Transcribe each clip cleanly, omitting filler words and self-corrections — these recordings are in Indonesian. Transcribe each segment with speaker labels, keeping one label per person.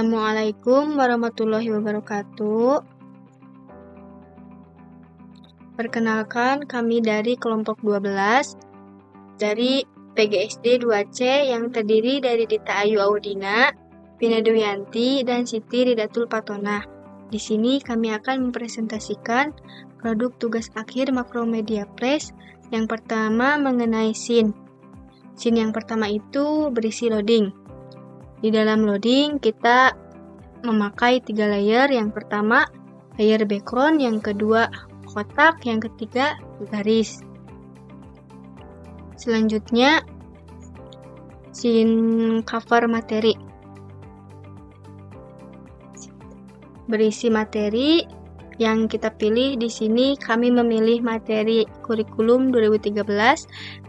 Speaker 1: Assalamualaikum warahmatullahi wabarakatuh. Perkenalkan, kami dari kelompok 12 dari PGSD 2C yang terdiri dari Dita Ayu Audina, Vina Duyanti, dan Siti Ridatul Patona. Di sini kami akan mempresentasikan produk tugas akhir Makromedia Press. Yang pertama mengenai scene. Scene yang pertama itu berisi loading. Di dalam loading kita memakai 3 layer. Yang pertama layer background, yang kedua kotak, yang ketiga garis. Selanjutnya scene cover materi. Berisi materi yang kita pilih di sini, kami memilih materi kurikulum 2013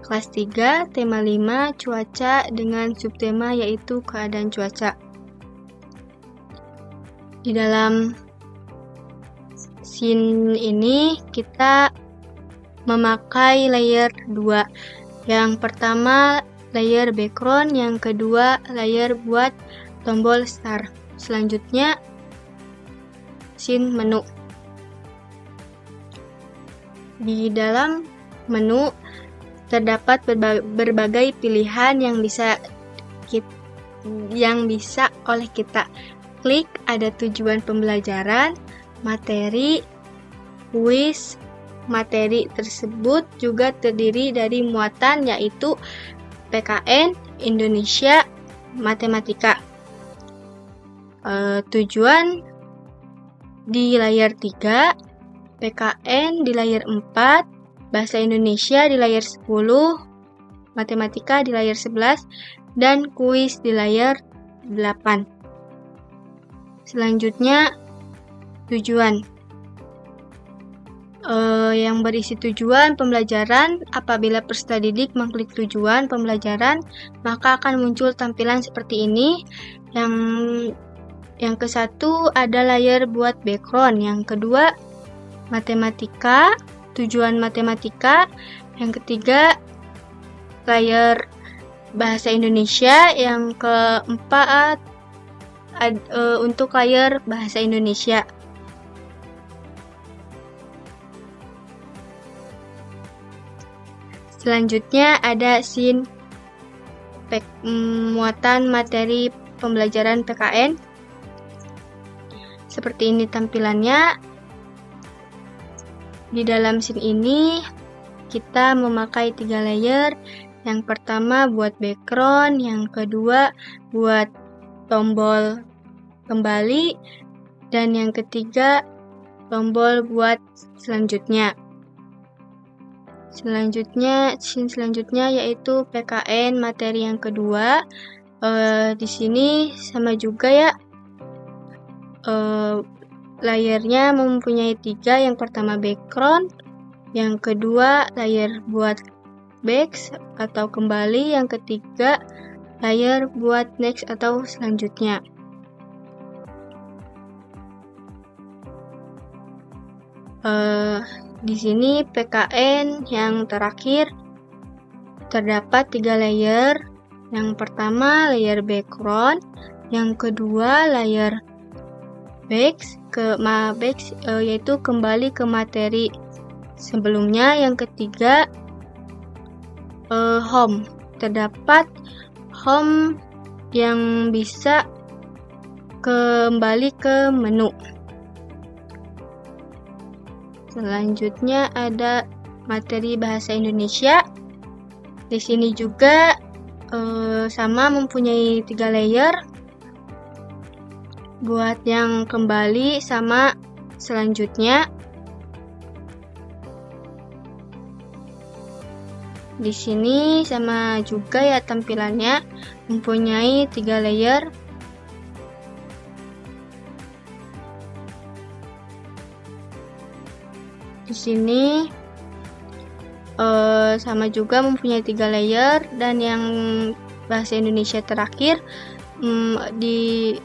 Speaker 1: kelas 3 tema 5 cuaca dengan subtema yaitu keadaan cuaca. Di dalam scene ini kita memakai layer 2. Yang pertama layer background, yang kedua layer buat tombol start. Selanjutnya scene menu. Di dalam menu terdapat berbagai pilihan yang bisa oleh kita klik. Ada tujuan pembelajaran, materi, kuis. Materi tersebut juga terdiri dari muatan yaitu PKN, Indonesia, Matematika. Tujuan di layar 3, PKN di layar 4, Bahasa Indonesia di layar 10, Matematika di layar 11, dan kuis di layar 8. Selanjutnya tujuan. Yang berisi tujuan pembelajaran. Apabila peserta didik mengklik tujuan pembelajaran, maka akan muncul tampilan seperti ini. Yang ke-1 ada layer buat background, yang kedua matematika, tujuan matematika, yang ketiga layer bahasa Indonesia, yang keempat untuk layer bahasa Indonesia. Selanjutnya ada scene muatan materi pembelajaran PKN. Seperti ini tampilannya. Di dalam scene ini kita memakai 3 layer. Yang pertama buat background, yang kedua buat tombol kembali, dan yang ketiga tombol buat selanjutnya. Scene selanjutnya yaitu PKN materi yang kedua. Di sini sama juga ya. Layernya mempunyai 3. Yang pertama background, yang kedua layer buat back atau kembali, yang ketiga layer buat next atau selanjutnya. Di sini PKN yang terakhir terdapat 3 layer. Yang pertama layer background, yang kedua layer yaitu kembali ke materi sebelumnya, yang ketiga home. Terdapat home yang bisa kembali ke menu. Selanjutnya ada materi bahasa Indonesia. Di sini juga sama mempunyai 3 layer. Buat yang kembali sama selanjutnya. Di sini sama juga ya tampilannya, mempunyai 3 layer. Di sini sama juga mempunyai 3 layer, dan yang bahasa Indonesia terakhir di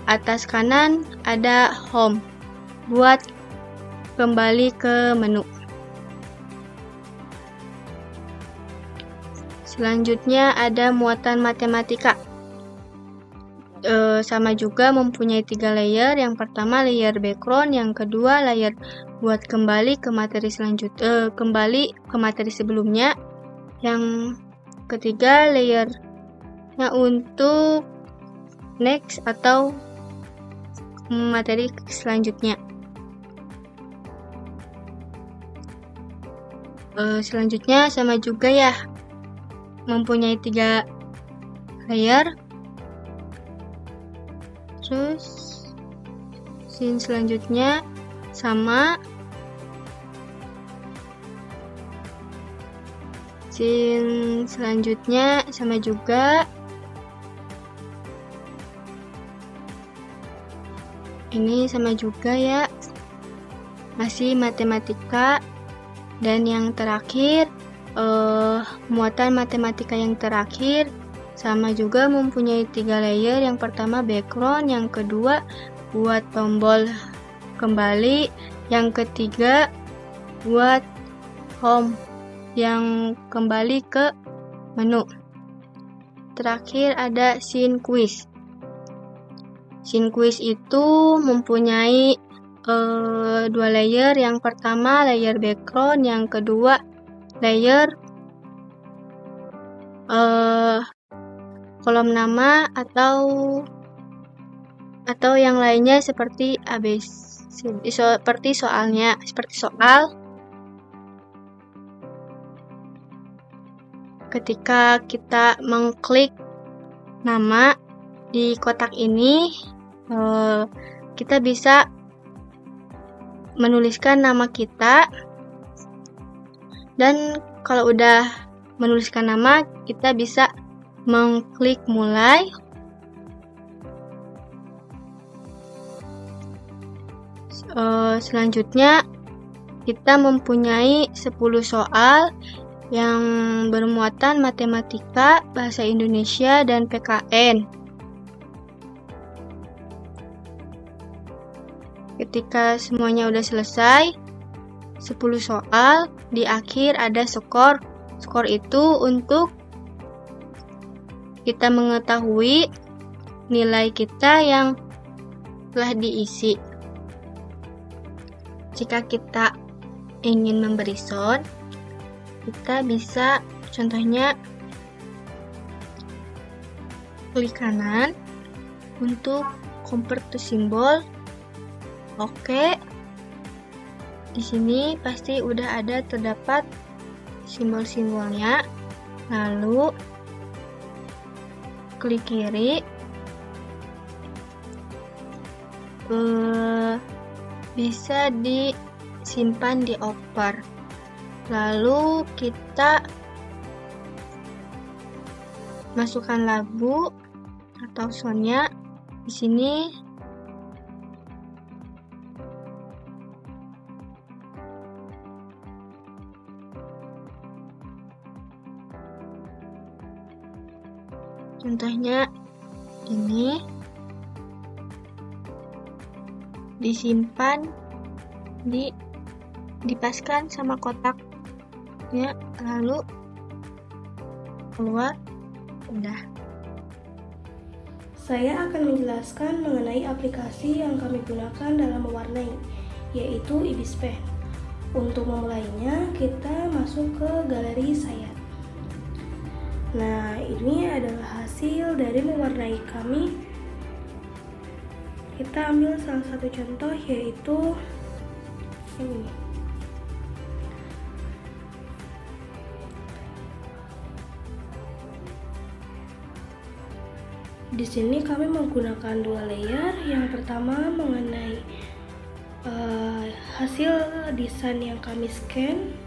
Speaker 1: atas kanan ada home buat kembali ke menu. Selanjutnya ada muatan matematika. sama juga mempunyai 3 layer. Yang pertama layer background, yang kedua layer buat kembali ke materi sebelumnya, yang ketiga layernya untuk next atau materi selanjutnya. Selanjutnya sama juga ya, mempunyai 3 layer. Terus scene selanjutnya sama. Scene selanjutnya sama juga. Ini sama juga ya, masih matematika. Dan yang terakhir, muatan matematika yang terakhir sama juga mempunyai 3 layer. Yang pertama background, yang kedua buat tombol kembali, yang ketiga buat home yang kembali ke menu. Terakhir ada scene quiz. Scene quiz itu mempunyai 2 layer. Yang pertama layer background, yang kedua layer kolom nama atau yang lainnya seperti seperti soal. Ketika kita mengklik nama di kotak ini, kita bisa menuliskan nama kita, dan kalau udah menuliskan nama, kita bisa mengklik mulai. Selanjutnya kita mempunyai 10 soal yang bermuatan matematika, bahasa Indonesia, dan PKN. Ketika semuanya udah selesai, 10 soal, di akhir ada skor. Skor itu untuk kita mengetahui nilai kita yang telah diisi. Jika kita ingin memberi sound, kita bisa contohnya klik kanan untuk convert to symbol. Oke. Di sini pasti udah ada terdapat simbol-simbolnya. Lalu klik kiri. Bisa disimpan di Opera. Lalu kita masukkan lagu atau soundnya di sini. Contohnya ini disimpan, dipaskan sama kotaknya, lalu keluar, udah.
Speaker 2: Saya akan menjelaskan mengenai aplikasi yang kami gunakan dalam mewarnai, yaitu Ibis Pen. Untuk memulainya, kita masuk ke galeri saya. Nah, ini adalah hasil dari mewarnai kami. Kita ambil salah satu contoh, yaitu ini. Di sini kami menggunakan 2 layer. Yang pertama mengenai hasil desain yang kami scan.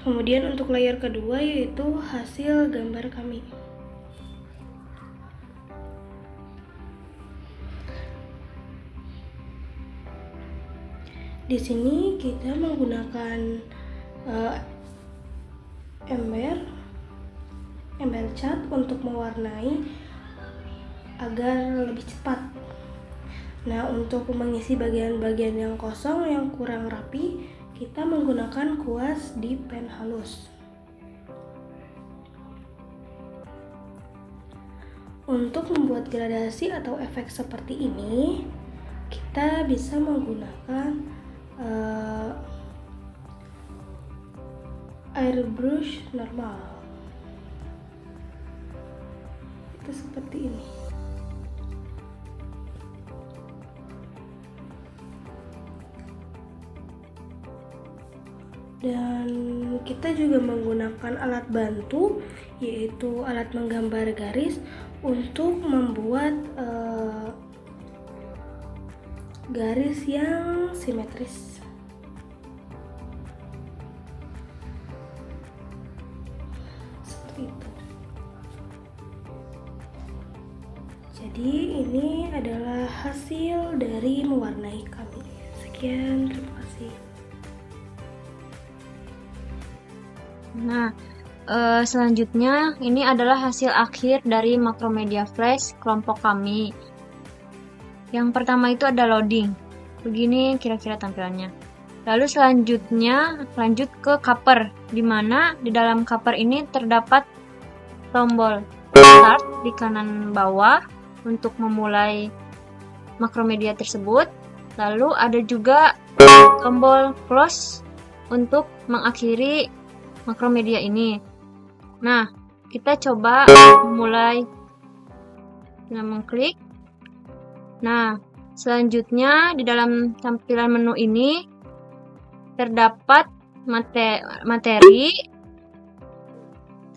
Speaker 2: Kemudian untuk layer kedua yaitu hasil gambar kami. Di sini kita menggunakan ember cat untuk mewarnai agar lebih cepat. Nah, untuk mengisi bagian-bagian yang kosong yang kurang rapi, kita menggunakan kuas di pen halus. Untuk membuat gradasi atau efek seperti ini, kita bisa menggunakan airbrush normal. Itu seperti ini. Dan kita juga menggunakan alat bantu, yaitu alat menggambar garis untuk membuat garis yang simetris. Seperti itu. Jadi ini adalah hasil dari mewarnai kami. Sekian, terima kasih.
Speaker 1: Nah, selanjutnya ini adalah hasil akhir dari Makromedia Flash kelompok kami. Yang pertama itu ada loading. Begini kira-kira tampilannya. Lalu selanjutnya lanjut ke cover, di mana di dalam cover ini terdapat tombol start di kanan bawah untuk memulai makromedia tersebut. Lalu ada juga tombol close untuk mengakhiri makromedia ini. Nah, kita coba memulai dengan mengklik. Nah, selanjutnya di dalam tampilan menu ini terdapat materi,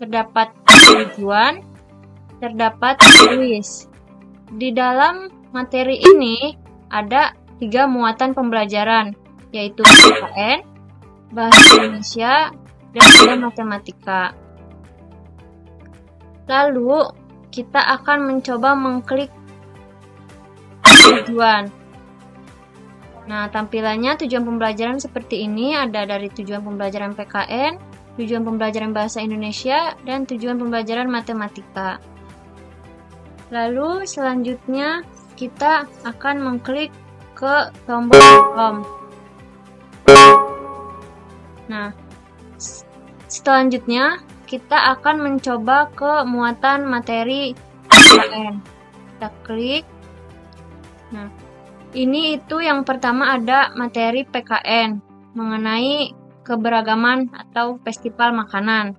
Speaker 1: terdapat tujuan, terdapat tulis. Di dalam materi ini ada 3 muatan pembelajaran, yaitu PKN, Bahasa Indonesia, dan juga matematika. Lalu kita akan mencoba mengklik tujuan. Nah, tampilannya tujuan pembelajaran seperti ini, ada dari tujuan pembelajaran PKN, tujuan pembelajaran Bahasa Indonesia, dan tujuan pembelajaran matematika. Lalu selanjutnya kita akan mengklik ke tombol home. Nah, selanjutnya kita akan mencoba ke muatan materi PKN. Kita klik. Nah, ini itu yang pertama ada materi PKN mengenai keberagaman atau festival makanan.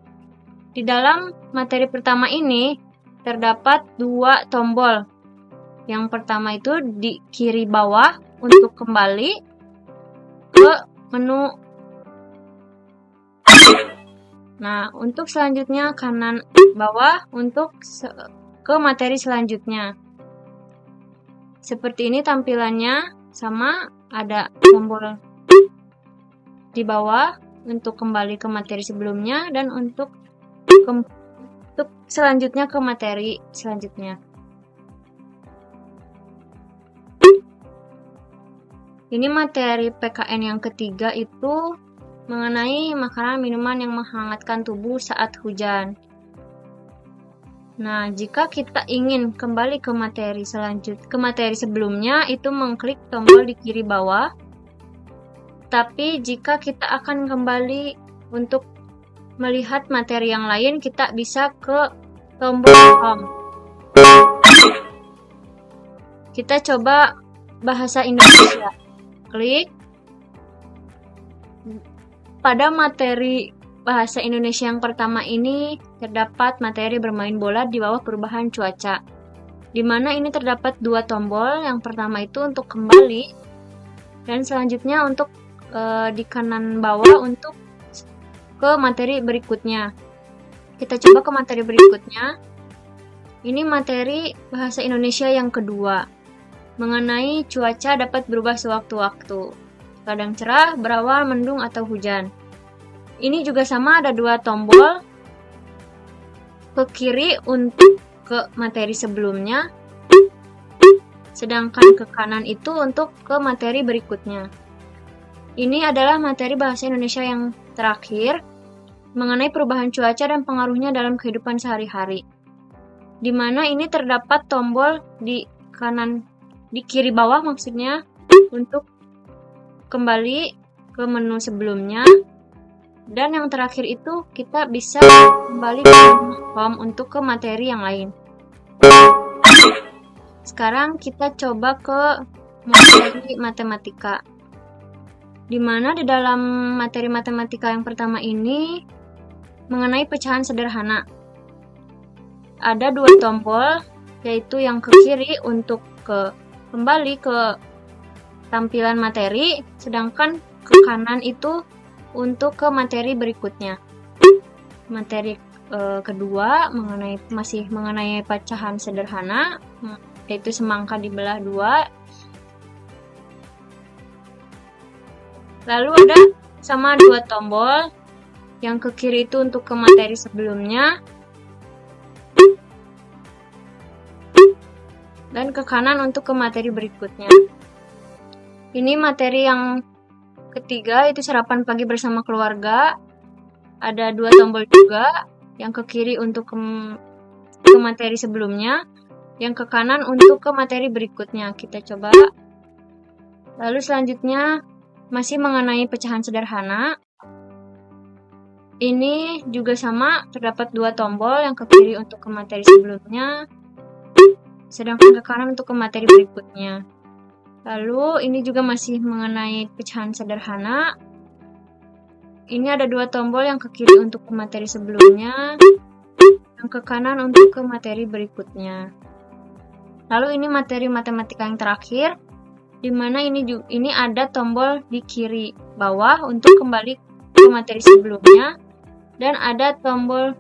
Speaker 1: Di dalam materi pertama ini terdapat 2 tombol. Yang pertama itu di kiri bawah untuk kembali ke menu. Nah, untuk selanjutnya kanan bawah untuk ke materi selanjutnya. Seperti ini tampilannya, sama ada tombol di bawah untuk kembali ke materi sebelumnya dan untuk selanjutnya ke materi selanjutnya. Ini materi PKN yang ketiga itu mengenai makanan minuman yang menghangatkan tubuh saat hujan. Nah, jika kita ingin kembali ke materi sebelumnya, itu mengklik tombol di kiri bawah. Tapi jika kita akan kembali untuk melihat materi yang lain, kita bisa ke tombol home. Kita coba Bahasa Indonesia. Klik. Pada materi Bahasa Indonesia yang pertama ini terdapat materi bermain bola di bawah perubahan cuaca, di mana ini terdapat 2 tombol. Yang pertama itu untuk kembali, dan selanjutnya untuk di kanan bawah untuk ke materi berikutnya. Kita coba ke materi berikutnya. Ini materi Bahasa Indonesia yang kedua, mengenai cuaca dapat berubah sewaktu-waktu, kadang cerah, berawan, mendung, atau hujan. Ini juga sama, ada 2 tombol. Ke kiri untuk ke materi sebelumnya, sedangkan ke kanan itu untuk ke materi berikutnya. Ini adalah materi Bahasa Indonesia yang terakhir, mengenai perubahan cuaca dan pengaruhnya dalam kehidupan sehari-hari. Di mana ini terdapat tombol di kiri bawah maksudnya, untuk kembali ke menu sebelumnya. Dan yang terakhir itu kita bisa kembali ke home untuk ke materi yang lain. Sekarang kita coba ke materi matematika. Di mana di dalam materi matematika yang pertama ini mengenai pecahan sederhana. Ada 2 tombol, yaitu yang ke kiri untuk kembali ke tampilan materi, sedangkan ke kanan itu untuk ke materi berikutnya. Materi kedua masih mengenai pecahan sederhana, yaitu semangka dibelah 2. Lalu ada sama 2 tombol, yang ke kiri itu untuk ke materi sebelumnya, dan ke kanan untuk ke materi berikutnya. Ini materi yang ketiga, itu sarapan pagi bersama keluarga. Ada 2 tombol juga, yang ke kiri untuk ke materi sebelumnya, yang ke kanan untuk ke materi berikutnya. Kita coba. Lalu selanjutnya masih mengenai pecahan sederhana. Ini juga sama, terdapat 2 tombol, yang ke kiri untuk ke materi sebelumnya, sedangkan ke kanan untuk ke materi berikutnya. Lalu ini juga masih mengenai pecahan sederhana. Ini ada 2 tombol, yang ke kiri untuk ke materi sebelumnya, yang ke kanan untuk ke materi berikutnya. Lalu ini materi matematika yang terakhir, di mana ini ada tombol di kiri bawah untuk kembali ke materi sebelumnya, dan ada tombol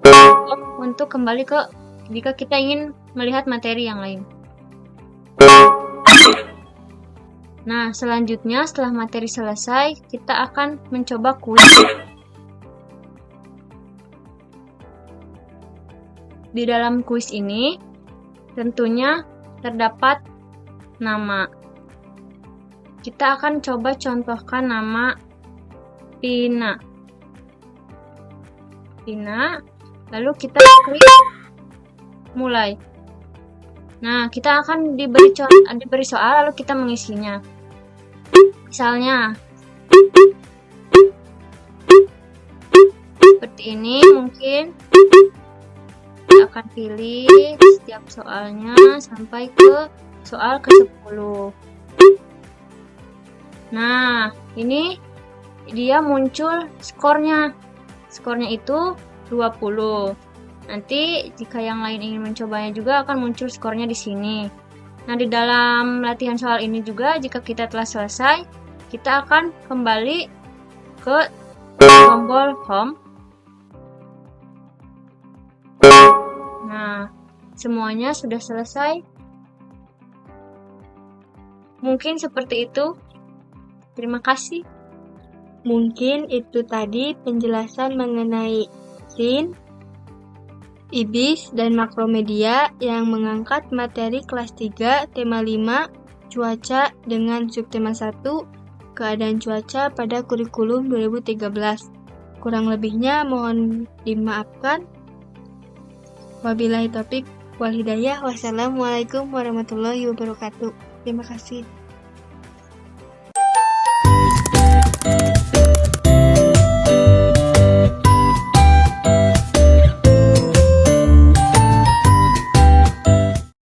Speaker 1: untuk kembali ke jika kita ingin melihat materi yang lain. Nah, selanjutnya setelah materi selesai, kita akan mencoba kuis. Di dalam kuis ini tentunya terdapat nama. Kita akan coba contohkan nama Pina. Lalu kita klik mulai. Nah, kita akan diberi soal, lalu kita mengisinya. Misalnya, seperti ini mungkin. Kita akan pilih setiap soalnya sampai ke soal ke-10. Nah, ini dia muncul skornya. Skornya itu 20. Nanti jika yang lain ingin mencobanya juga akan muncul skornya di sini. Nah, di dalam latihan soal ini juga jika kita telah selesai, kita akan kembali ke tombol home. Nah, semuanya sudah selesai. Mungkin seperti itu. Terima kasih. Mungkin itu tadi penjelasan mengenai SIN, IBIS, dan makromedia yang mengangkat materi kelas 3 tema 5 cuaca dengan subtema 1 keadaan cuaca pada kurikulum 2013. Kurang lebihnya mohon dimaafkan. Wabillahi taufik wal hidayah. Wassalamualaikum warahmatullahi wabarakatuh. Terima kasih.